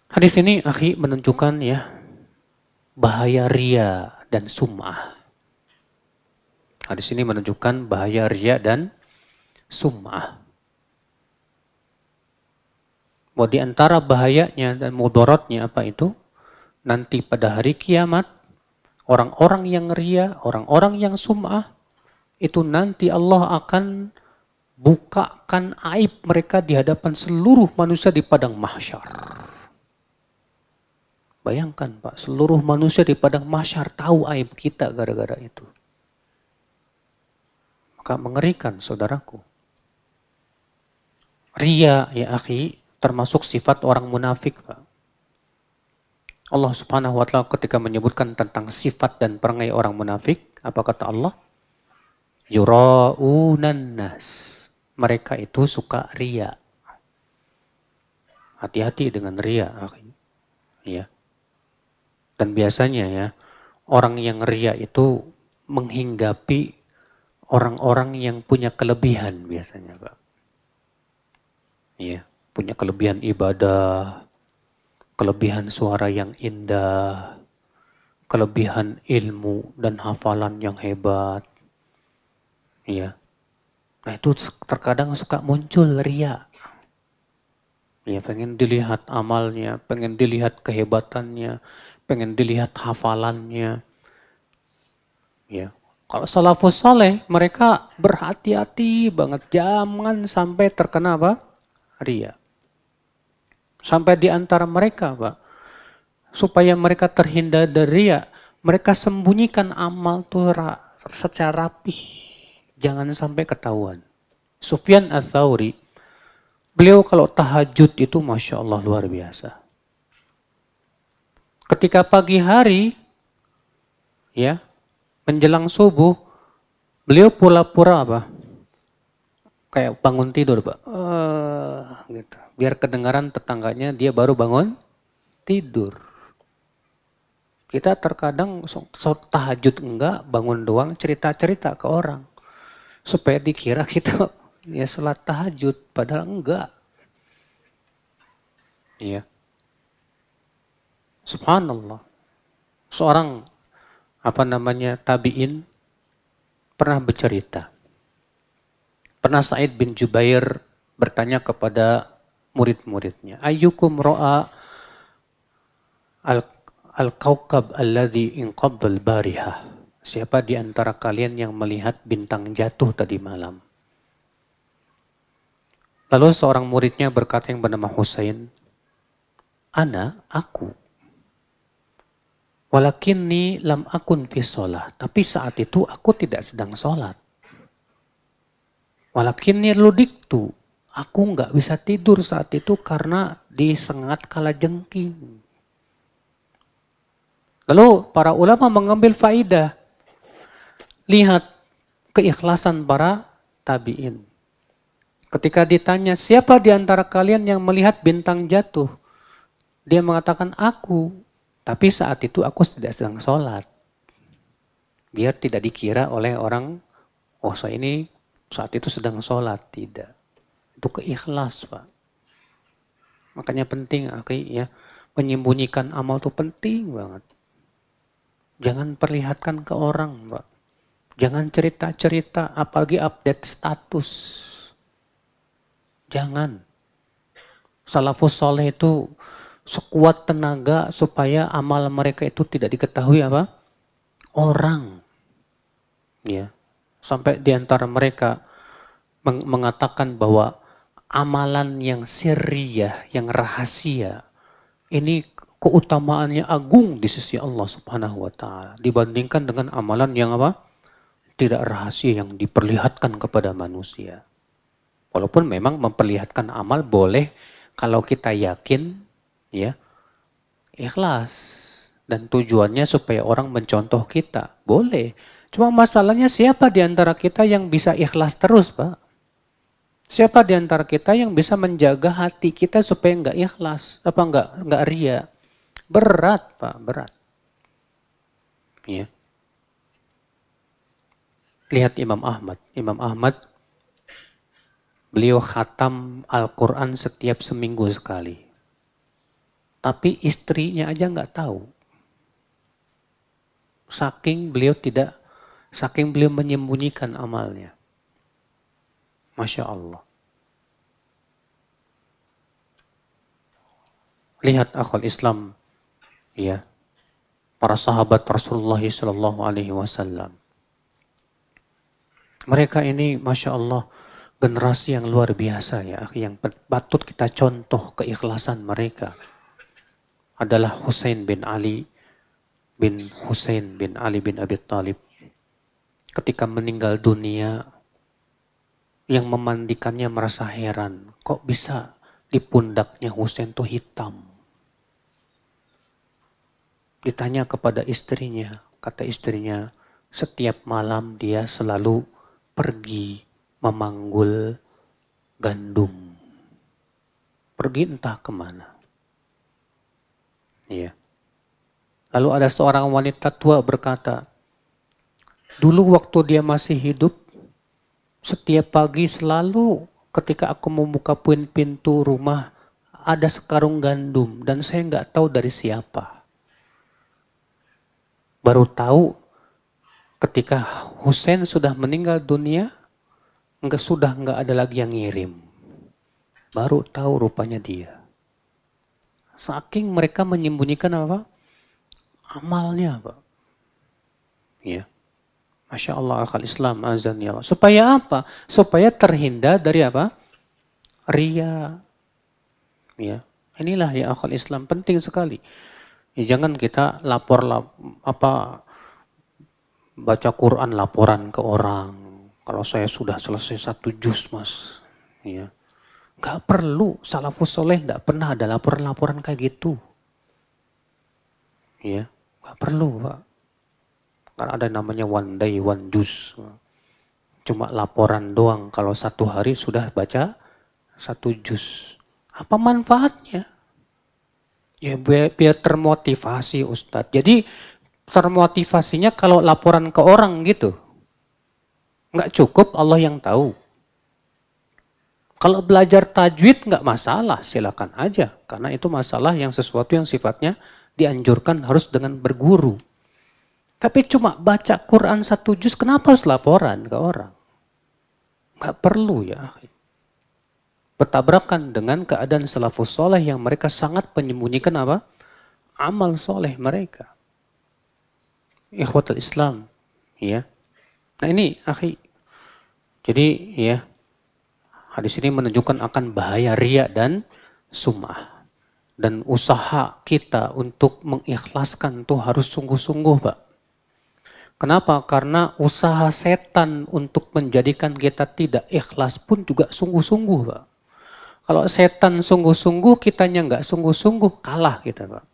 Hadis ini akhi menunjukkan ya bahaya riya dan sum'ah. Hadis ini menunjukkan bahaya riya dan sum'ah. Bahwa di antara bahayanya dan mudaratnya apa itu? Nanti pada hari kiamat, orang-orang yang riya, orang-orang yang sum'ah, itu nanti Allah akan bukakan aib mereka di hadapan seluruh manusia di padang mahsyar. Bayangkan Pak, seluruh manusia di padang mahsyar tahu aib kita gara-gara itu. Maka mengerikan saudaraku. Riya ya akhi, termasuk sifat orang munafik, Pak. Allah Subhanahu wa taala ketika menyebutkan tentang sifat dan perangai orang munafik, apa kata Allah? Yura'unan nas. Mereka itu suka riya. Hati-hati dengan riya, akhi. Ya. Dan biasanya ya, orang yang riya itu menghinggapi orang-orang yang punya kelebihan biasanya, Pak. Ya. Punya kelebihan ibadah, kelebihan suara yang indah, kelebihan ilmu dan hafalan yang hebat. Ya. Nah itu terkadang suka muncul riya. Ya, pengen dilihat amalnya, pengen dilihat kehebatannya, pengen dilihat hafalannya. Ya. Kalau salafus saleh, mereka berhati-hati banget, jangan sampai terkena apa? Riya. Sampai di antara mereka, Pak, supaya mereka terhindar dari riya, mereka sembunyikan amal tuh secara rapih, jangan sampai ketahuan. Sufyan Ats-Tsauri, beliau kalau tahajud itu Masya Allah luar biasa. Ketika pagi hari, ya, menjelang subuh, beliau pura-pura apa? Kayak bangun tidur, Pak. Gitu. Biar kedengaran tetangganya dia baru bangun tidur. Kita terkadang tahajud enggak, bangun doang cerita-cerita ke orang. Supaya dikira kita ya sholat tahajud, padahal enggak. Iya. Subhanallah. Seorang tabi'in pernah bercerita. Pernah Sa'id bin Jubair bertanya kepada murid-muridnya, ayyukum ra'a al-kawkab alladhi inqadda al-barihah. siapa di antara kalian yang melihat bintang jatuh tadi malam? Lalu seorang muridnya berkata yang bernama Husain, aku. Walakinni lam akun fi sholat. Tapi saat itu aku tidak sedang sholat. Walakinni ludiktu. Aku nggak bisa tidur saat itu karena disengat kala jengking. Lalu para ulama mengambil faidah. Lihat keikhlasan para tabi'in. Ketika ditanya, siapa di antara kalian yang melihat bintang jatuh? Dia mengatakan, aku. Tapi saat itu aku tidak sedang sholat. Biar tidak dikira oleh orang, oh saya ini saat itu sedang sholat. Tidak. Itu keikhlas, Pak. Makanya penting, ya, menyembunyikan amal itu penting banget. Jangan perlihatkan ke orang, Pak. Jangan cerita-cerita, apalagi update status. Jangan. Salafus soleh itu sekuat tenaga supaya amal mereka itu tidak diketahui apa? Orang. Ya. Sampai di antara mereka mengatakan bahwa amalan yang sirriyah, yang rahasia, ini keutamaannya agung di sisi Allah Subhanahu wa taala dibandingkan dengan amalan yang apa? Tidak rahasia yang diperlihatkan kepada manusia. Walaupun memang memperlihatkan amal boleh kalau kita yakin, ya, ikhlas dan tujuannya supaya orang mencontoh kita. Boleh. Cuma masalahnya siapa di antara kita yang bisa ikhlas terus, Pak? Siapa di antara kita yang bisa menjaga hati kita supaya enggak ikhlas, apa enggak ria? Berat, Pak, berat. Ya. Lihat Imam Ahmad. Imam Ahmad beliau khatam Al-Quran setiap seminggu sekali. Tapi istrinya aja nggak tahu. Saking beliau menyembunyikan amalnya. Masya Allah. Lihat akhwal Islam, ya, para sahabat Rasulullah Sallallahu Alaihi Wasallam. Mereka ini, masya Allah, generasi yang luar biasa ya, yang patut kita contoh keikhlasan mereka. Adalah Husain bin Ali bin Abi Thalib. Ketika meninggal dunia, yang memandikannya merasa heran, kok bisa di pundaknya Husain itu hitam. Ditanya kepada istrinya, kata istrinya, setiap malam dia selalu pergi memanggul gandum. Pergi entah kemana. Iya. Lalu ada seorang wanita tua berkata, dulu waktu dia masih hidup, setiap pagi selalu ketika aku membuka pintu rumah, ada sekarung gandum dan saya nggak tahu dari siapa. Baru tahu ketika Husain sudah meninggal dunia, sudah nggak ada lagi yang ngirim. Baru tahu rupanya dia. Saking mereka menyembunyikan apa? Amalnya, Pak. Ya. Masya Allah, akal Islam, azan ya Allah. Supaya apa? Supaya terhindar dari apa? Ria. Ya. Inilah ya akal Islam, penting sekali. Ya, jangan kita baca Quran laporan ke orang. Kalau saya sudah selesai 1 juz, Mas. Ya. Gak perlu, salafus soleh gak pernah ada laporan-laporan kayak gitu. Ya, gak perlu, Pak. Karena ada namanya one day, one juz. Cuma laporan doang, kalau 1 hari sudah baca 1 juz. Apa manfaatnya? Ya biar termotivasi Ustadz. Jadi termotivasinya kalau laporan ke orang gitu. Nggak cukup, Allah yang tahu. Kalau belajar tajwid nggak masalah, silakan aja. Karena itu masalah yang sesuatu yang sifatnya dianjurkan harus dengan berguru. Tapi cuma baca Quran 1 juz, kenapa harus laporan ke orang? Nggak perlu ya. Bertabrakan dengan keadaan salafus soleh yang mereka sangat menyembunyikan apa? Amal soleh mereka. Ikhwatul Islam, Ya. Nah ini, akhi. Jadi ya, hadis ini menunjukkan akan bahaya riya dan sum'ah. Dan usaha kita untuk mengikhlaskan tuh harus sungguh-sungguh, Pak. Kenapa? Karena usaha setan untuk menjadikan kita tidak ikhlas pun juga sungguh-sungguh, Pak. Kalau setan sungguh-sungguh, kitanya nggak sungguh-sungguh, kalah kita, Pak.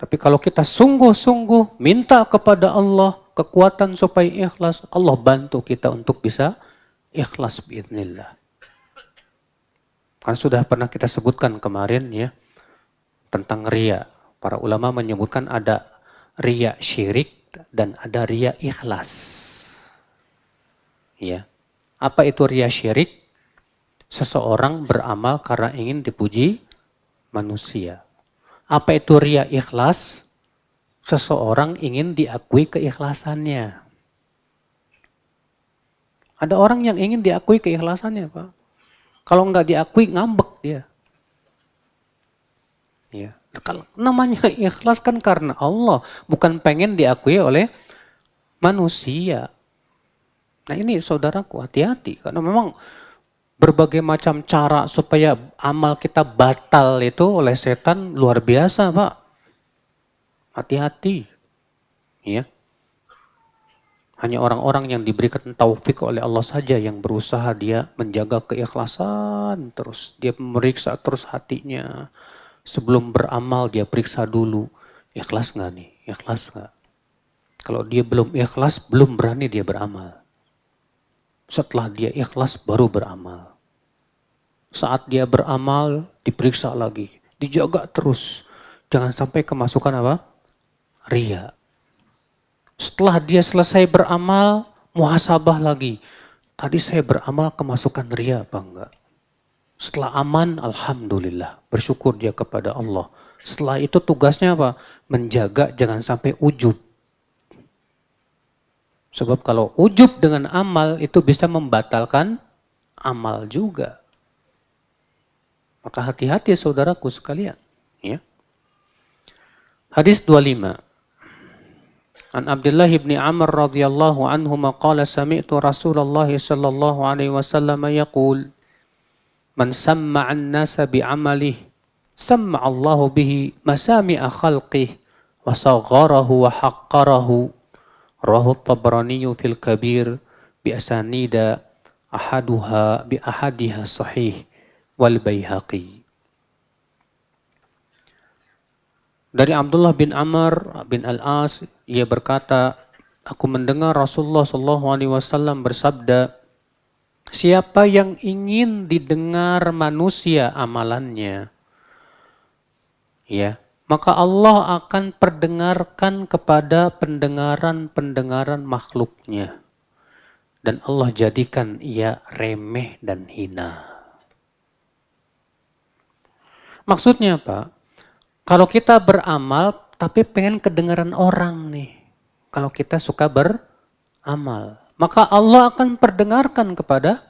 Tapi kalau kita sungguh-sungguh minta kepada Allah kekuatan supaya ikhlas, Allah bantu kita untuk bisa ikhlas biidznillah. Kan sudah pernah kita sebutkan kemarin ya tentang riya. Para ulama menyebutkan ada riya syirik dan ada riya ikhlas. Ya. Apa itu riya syirik? Seseorang beramal karena ingin dipuji manusia. Apa itu riya ikhlas? Seseorang ingin diakui keikhlasannya. Ada orang yang ingin diakui keikhlasannya, Pak. Kalau nggak diakui, ngambek dia. Ya. Kalau namanya ikhlas kan karena Allah, bukan pengen diakui oleh manusia. Nah ini saudaraku, hati-hati. Karena memang berbagai macam cara supaya amal kita batal itu oleh setan luar biasa, Pak. Hati-hati. Ya. Hanya orang-orang yang diberikan taufik oleh Allah saja yang berusaha dia menjaga keikhlasan terus. Dia memeriksa terus hatinya. Sebelum beramal dia periksa dulu. Ikhlas nggak nih? Ikhlas nggak? Kalau dia belum ikhlas, belum berani dia beramal. Setelah dia ikhlas, baru beramal. Saat dia beramal, diperiksa lagi. Dijaga terus. Jangan sampai kemasukan apa? Ria. Setelah dia selesai beramal, muhasabah lagi. Tadi saya beramal kemasukan ria apa enggak? Setelah aman, alhamdulillah. Bersyukur dia kepada Allah. Setelah itu tugasnya apa? Menjaga jangan sampai ujub. Sebab kalau ujub dengan amal itu bisa membatalkan amal juga. Maka hati-hati saudaraku sekalian. Ya. Hadis 25. An Abdullah bin Amr radhiyallahu anhuma qala sami'tu Rasulullah sallallahu alaihi wasallam yaqul man samma'a an-nasa bi'amalihi samma'a Allahu bihi masami'a khalqihi wa sagharahu wa haqqarahu rawahu at-Tabrani fil Kabir bi asanida ahaduha bi ahadiha sahih wal Baihaqi. Dari Abdullah bin Amr bin Al-As, ia berkata, aku mendengar Rasulullah SAW bersabda, siapa yang ingin didengar manusia amalannya, ya, maka Allah akan perdengarkan kepada pendengaran-pendengaran makhluknya. Dan Allah jadikan ia remeh dan hina. Maksudnya apa? Kalau kita beramal, tapi pengen kedengaran orang nih. Kalau kita suka beramal. Maka Allah akan perdengarkan kepada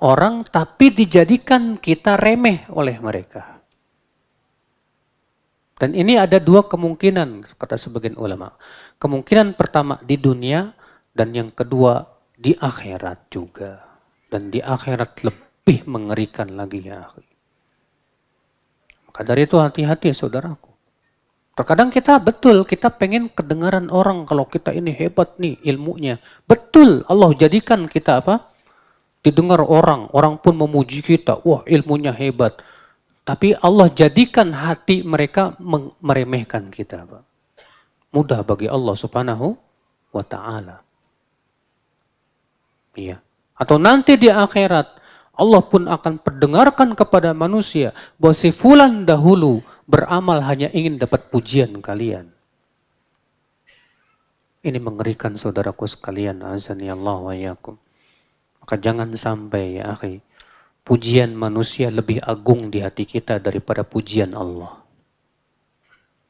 orang, tapi dijadikan kita remeh oleh mereka. Dan ini ada dua kemungkinan, kata sebagian ulama. Kemungkinan pertama di dunia, dan yang kedua di akhirat juga. Dan di akhirat lebih mengerikan lagi ya. Maka dari itu hati-hati saudaraku. Terkadang kita betul, kita pengen kedengaran orang kalau kita ini hebat nih ilmunya. Betul, Allah jadikan kita apa? Didengar orang, orang pun memuji kita. Wah ilmunya hebat. Tapi Allah jadikan hati mereka meremehkan kita. Pak. Mudah bagi Allah subhanahu wa ta'ala. Iya. Atau nanti di akhirat, Allah pun akan perdengarkan kepada manusia bahwa si fulan dahulu beramal hanya ingin dapat pujian kalian. Ini mengerikan saudaraku sekalian, azani Allah wa yakum. Maka jangan sampai ya akhi, pujian manusia lebih agung di hati kita daripada pujian Allah.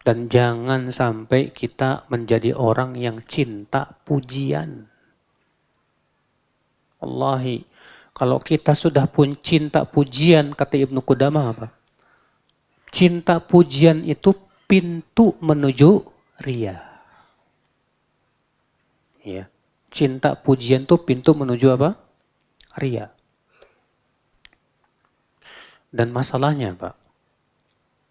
Dan jangan sampai kita menjadi orang yang cinta pujian. Wallahi, kalau kita sudah pun cinta pujian, kata Ibnu Qudamah apa? Cinta pujian itu pintu menuju ria. Ya. Cinta pujian itu pintu menuju apa? Ria. Dan masalahnya Pak,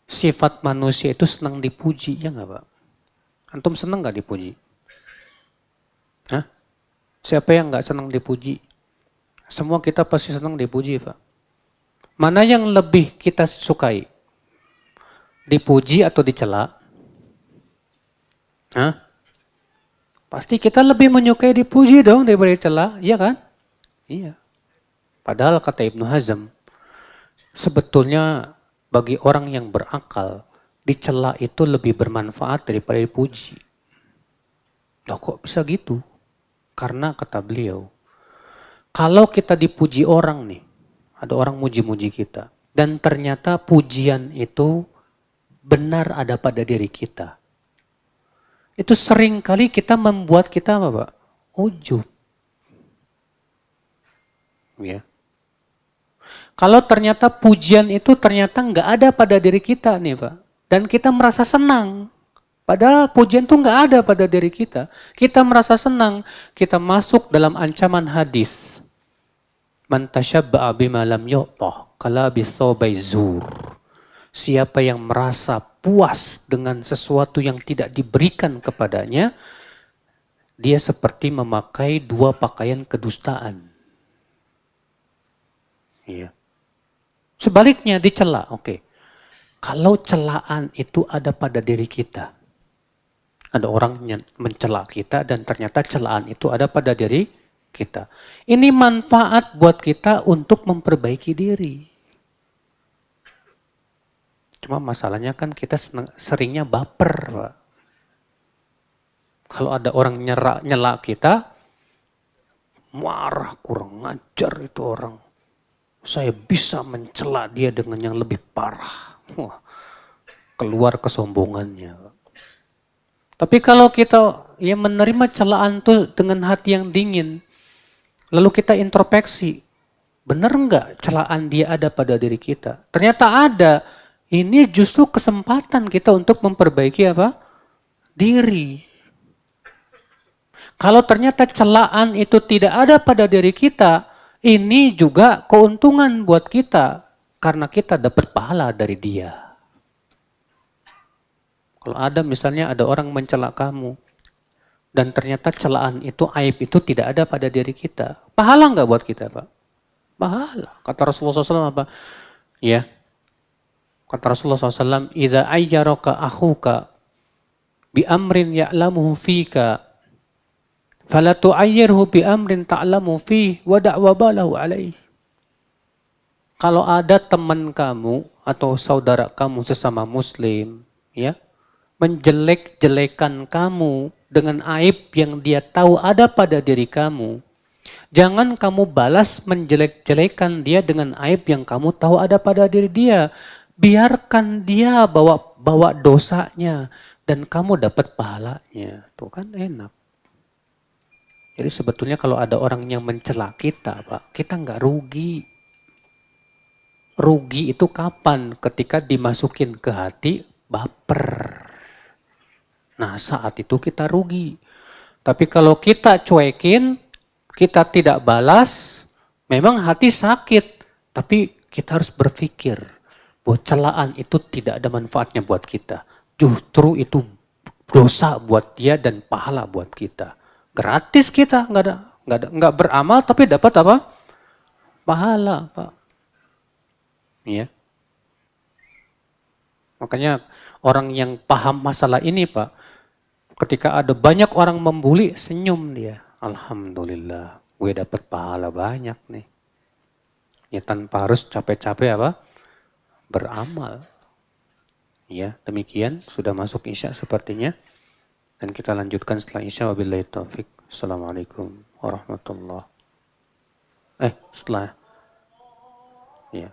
sifat manusia itu senang dipuji, ya nggak Pak? Antum senang nggak dipuji? Hah? Siapa yang nggak senang dipuji? Semua kita pasti senang dipuji Pak. Mana yang lebih kita sukai? Dipuji atau dicela? Hah? Pasti kita lebih menyukai dipuji dong daripada dicela, iya kan? Iya. Padahal kata Ibnu Hazm, sebetulnya bagi orang yang berakal, dicela itu lebih bermanfaat daripada dipuji. Loh kok bisa gitu? Karena kata beliau, kalau kita dipuji orang nih, ada orang muji-muji kita, dan ternyata pujian itu benar ada pada diri kita. Itu sering kali kita membuat kita apa Pak? Ujub. Ya. Kalau ternyata pujian itu ternyata nggak ada pada diri kita nih Pak. Dan kita merasa senang. Padahal pujian itu nggak ada pada diri kita. Kita merasa senang. Kita masuk dalam ancaman hadis. Man tashabba'a bima lam yu'tah kala bisabai zur. Siapa yang merasa puas dengan sesuatu yang tidak diberikan kepadanya, dia seperti memakai dua pakaian kedustaan. Iya. Sebaliknya dicela, oke. Kalau celaan itu ada pada diri kita, ada orang yang mencela kita dan ternyata celaan itu ada pada diri kita. Ini manfaat buat kita untuk memperbaiki diri. Cuma masalahnya kan kita seringnya baper, Pak. Kalau ada orang nyela kita, marah, kurang ngajar itu orang. Saya bisa mencela dia dengan yang lebih parah. Wah, keluar kesombongannya. Tapi kalau kita ya menerima celaan tuh dengan hati yang dingin, lalu kita introspeksi, benar nggak celaan dia ada pada diri kita? Ternyata ada. Ini justru kesempatan kita untuk memperbaiki apa? Diri. Kalau ternyata celaan itu tidak ada pada diri kita, ini juga keuntungan buat kita karena kita dapat pahala dari dia. Kalau ada misalnya ada orang mencela kamu dan ternyata celaan itu, aib itu tidak ada pada diri kita, pahala nggak buat kita Pak? Pahala. Kata Rasulullah SAW apa? Ya, kata Rasulullah SAW, "Idza ayyaraka akhuka bi amrin ya'lamuhu fika, fala tu'ayyirhu bi amrin ta'lamu fihi wa da'wa balahu alaih." Kalau ada teman kamu atau saudara kamu sesama muslim, ya, menjelek-jelekan kamu dengan aib yang dia tahu ada pada diri kamu, jangan kamu balas menjelek-jelekan dia dengan aib yang kamu tahu ada pada diri dia. Biarkan dia bawa dosanya dan kamu dapat pahalanya. Tuh kan enak. Jadi sebetulnya kalau ada orang yang mencela kita, Pak, kita nggak rugi. Rugi itu kapan? Ketika dimasukin ke hati baper. Nah saat itu kita rugi. Tapi kalau kita cuekin, kita tidak balas, memang hati sakit. Tapi kita harus berpikir bahwa celaan itu tidak ada manfaatnya buat kita. Justru itu dosa buat dia dan pahala buat kita. Gratis kita, nggak beramal tapi dapat apa? Pahala, Pak. Ya. Makanya orang yang paham masalah ini, Pak, ketika ada banyak orang membuli, senyum dia. Alhamdulillah, gue dapat pahala banyak nih. Ya tanpa harus capek-capek apa? Beramal. Ya, demikian sudah masuk Isya sepertinya. Dan kita lanjutkan setelah Isya. Wabillahi taufik. Assalamualaikum warahmatullahi. Setelah ya.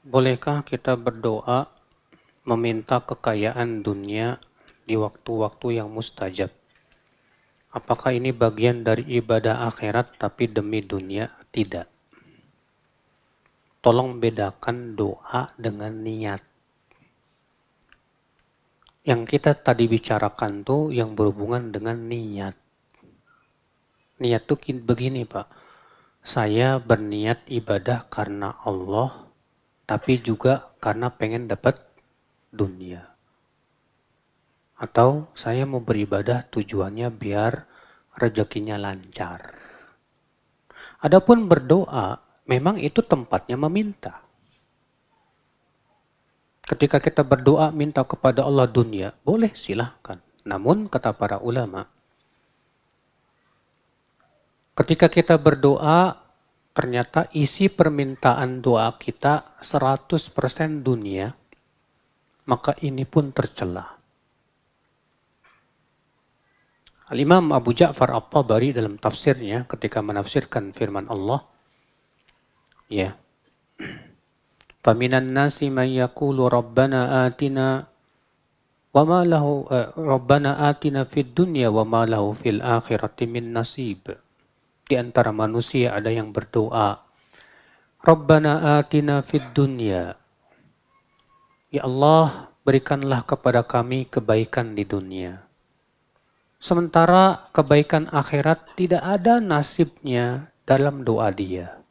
Bolehkah kita berdoa meminta kekayaan dunia di waktu-waktu yang mustajab? Apakah ini bagian dari ibadah akhirat tapi demi dunia? Tidak. Tolong bedakan doa dengan niat. Yang kita tadi bicarakan tuh yang berhubungan dengan niat. Niat tuh begini Pak. Saya berniat ibadah karena Allah, tapi juga karena pengen dapat dunia. Atau saya mau beribadah tujuannya biar rezekinya lancar. Adapun berdoa, memang itu tempatnya meminta. Ketika kita berdoa minta kepada Allah dunia, boleh silahkan. Namun kata para ulama, ketika kita berdoa, ternyata isi permintaan doa kita 100% dunia, maka ini pun tercela. Al-Imam Abu Ja'far At-Tabari dalam tafsirnya ketika menafsirkan firman Allah, ya, faminan nasi man yaqulu rabbana atina wa ma lahu rabbana atina fid dunya wa ma lahu fil akhirati min nasib. Di antara manusia ada yang berdoa, Rabbana atina fid dunya. Ya Allah, berikanlah kepada kami kebaikan di dunia. Sementara kebaikan akhirat tidak ada nasibnya dalam doa dia.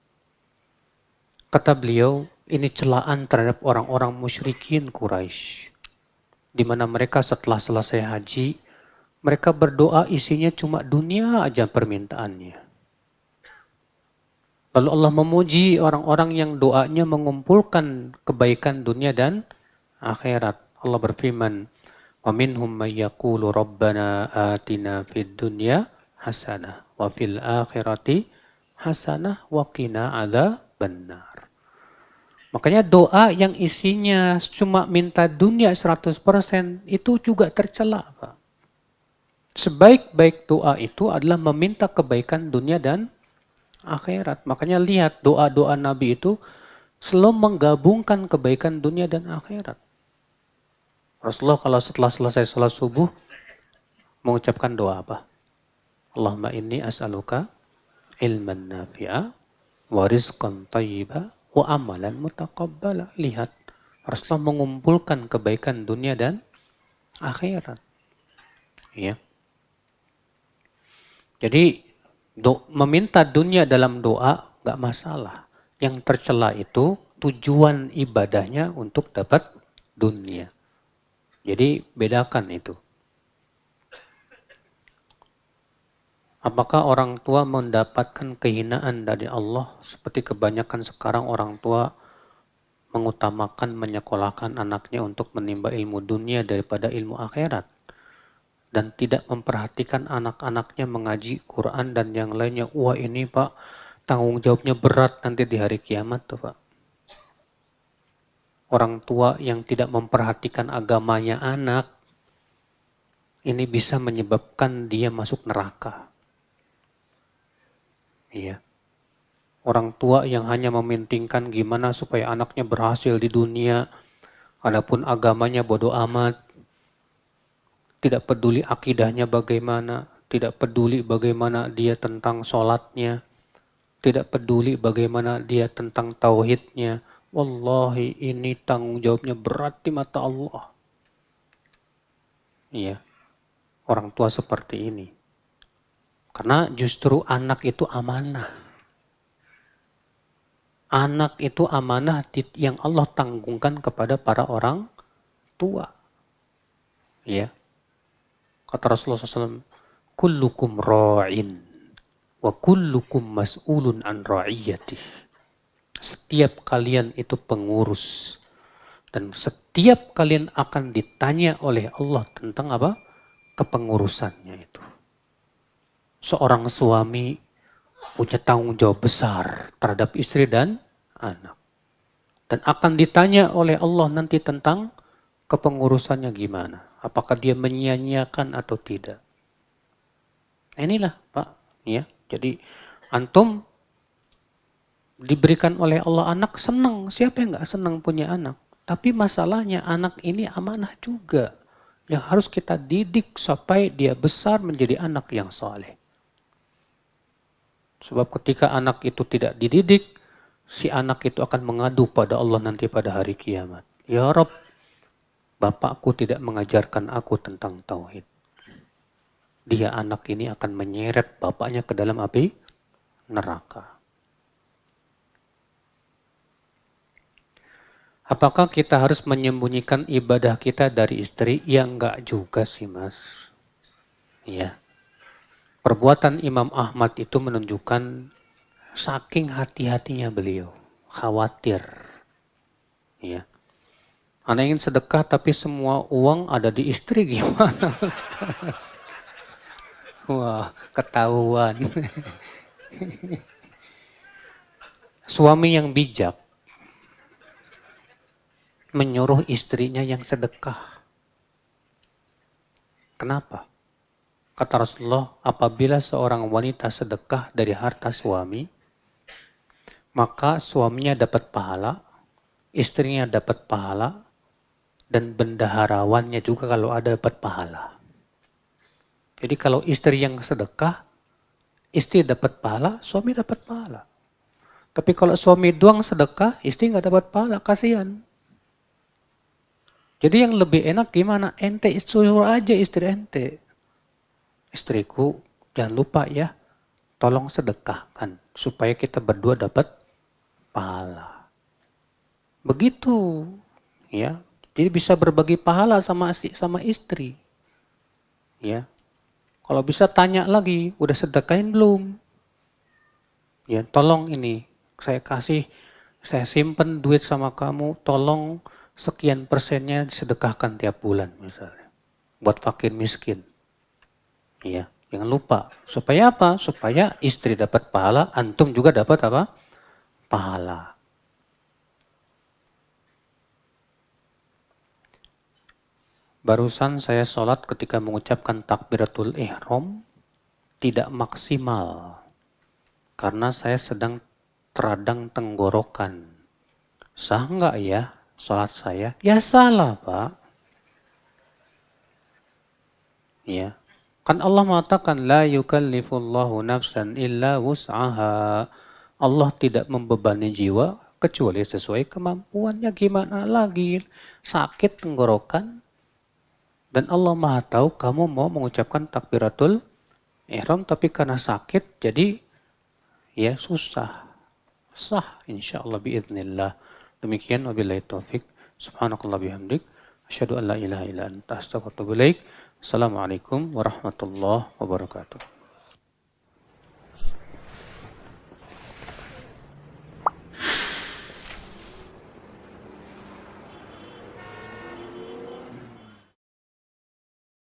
Kata beliau, ini celaan terhadap orang-orang musyrikin Quraisy, di mana mereka setelah selesai haji, mereka berdoa isinya cuma dunia aja permintaannya. Lalu Allah memuji orang-orang yang doanya mengumpulkan kebaikan dunia dan akhirat. Allah berfirman, وَمِنْهُمْ مَنْ يَقُولُ رَبَّنَا آتِنَا فِي الدُّنْيَا حَسَنَةً وَفِي الْآخِرَةِ حَسَنَةً وَقِنَا عَذَابَ النَّارِ. Makanya doa yang isinya cuma minta dunia 100% itu juga tercela, Pak. Sebaik-baik doa itu adalah meminta kebaikan dunia dan akhirat. Makanya lihat doa-doa Nabi itu selalu menggabungkan kebaikan dunia dan akhirat. Rasulullah kalau setelah selesai sholat subuh mengucapkan doa apa? Allahumma inni as'aluka ilman nafi'a wa rizqan tayyiba wa amalan mutaqabbala. Lihat, Rasulullah mengumpulkan kebaikan dunia dan akhirat. Ya. Jadi meminta dunia dalam doa gak masalah. Yang tercela itu tujuan ibadahnya untuk dapat dunia. Jadi bedakan itu. Apakah orang tua mendapatkan kehinaan dari Allah seperti kebanyakan sekarang orang tua mengutamakan menyekolahkan anaknya untuk menimba ilmu dunia daripada ilmu akhirat dan tidak memperhatikan anak-anaknya mengaji Quran dan yang lainnya. Wah ini Pak, tanggung jawabnya berat nanti di hari kiamat tuh Pak. Orang tua yang tidak memperhatikan agamanya anak, ini bisa menyebabkan dia masuk neraka. Iya. Orang tua yang hanya mementingkan gimana supaya anaknya berhasil di dunia, adapun agamanya bodoh amat, tidak peduli akidahnya bagaimana, tidak peduli bagaimana dia tentang sholatnya, tidak peduli bagaimana dia tentang tauhidnya. Wallahi ini tanggung jawabnya berat di mata Allah. Iya, orang tua seperti ini. Karena justru anak itu amanah. Anak itu amanah yang Allah tanggungkan kepada para orang tua. Ya. Kata Rasulullah SAW, kullukum ra'in wa kullukum mas'ulun an ra'iyatih. Setiap kalian itu pengurus dan setiap kalian akan ditanya oleh Allah tentang apa? Kepengurusannya itu. Seorang suami punya tanggung jawab besar terhadap istri dan anak. Dan akan ditanya oleh Allah nanti tentang kepengurusannya gimana. Apakah dia menyia-nyiakan atau tidak. Inilah Pak. Ya. Jadi antum Diberikan oleh Allah anak, senang. Siapa yang nggak senang punya anak? Tapi masalahnya anak ini amanah juga. Yang harus kita didik sampai dia besar menjadi anak yang soleh. Sebab ketika anak itu tidak dididik, si anak itu akan mengadu pada Allah nanti pada hari kiamat. Ya Rob, bapakku tidak mengajarkan aku tentang tauhid. Dia anak ini akan menyeret bapaknya ke dalam api neraka. Apakah kita harus menyembunyikan ibadah kita dari istri? Ya enggak juga sih mas. Ya. Perbuatan Imam Ahmad itu menunjukkan saking hati-hatinya beliau. Khawatir. Ya. Anak ingin sedekah tapi semua uang ada di istri gimana? Wah, ketahuan. Suami yang bijak menyuruh istrinya yang sedekah. Kenapa? Kata Rasulullah, apabila seorang wanita sedekah dari harta suami, maka suaminya dapat pahala, istrinya dapat pahala, dan bendaharawannya juga kalau ada dapat pahala. Jadi kalau istri yang sedekah, istri dapat pahala, suami dapat pahala. Tapi kalau suami doang sedekah, istri nggak dapat pahala, kasihan. Jadi yang lebih enak gimana? Ente suruh aja istri ente. Istriku, jangan lupa ya, tolong sedekahkan supaya kita berdua dapat pahala. Begitu, ya. Jadi bisa berbagi pahala sama istri. Ya. Kalau bisa tanya lagi, udah sedekahin belum? Ya, tolong ini, saya simpen duit sama kamu, tolong sekian persennya disedekahkan tiap bulan misalnya. Buat fakir miskin. Ya, jangan lupa. Supaya apa? Supaya istri dapat pahala, antum juga dapat apa? Pahala. Barusan saya sholat ketika mengucapkan takbiratul ihram tidak maksimal. Karena saya sedang teradang tenggorokan. Sah nggak ya sholat saya? Ya salah Pak. Ya. Kan Allah mengatakan la yukallifullahu nafsan illa wus'aha. Allah tidak membebani jiwa kecuali sesuai kemampuannya. Gimana lagi? Sakit tenggorokan. Dan Allah Maha tahu kamu mau mengucapkan takbiratul ihram tapi karena sakit jadi ya susah. Sah insyaallah biiznillah. Demikian wabillahi taufik. Subhanakallah bihamdik. Asyhadu an la ilaha illa anta astaghfiruka wa atubu ilaik. Assalamualaikum warahmatullahi wabarakatuh.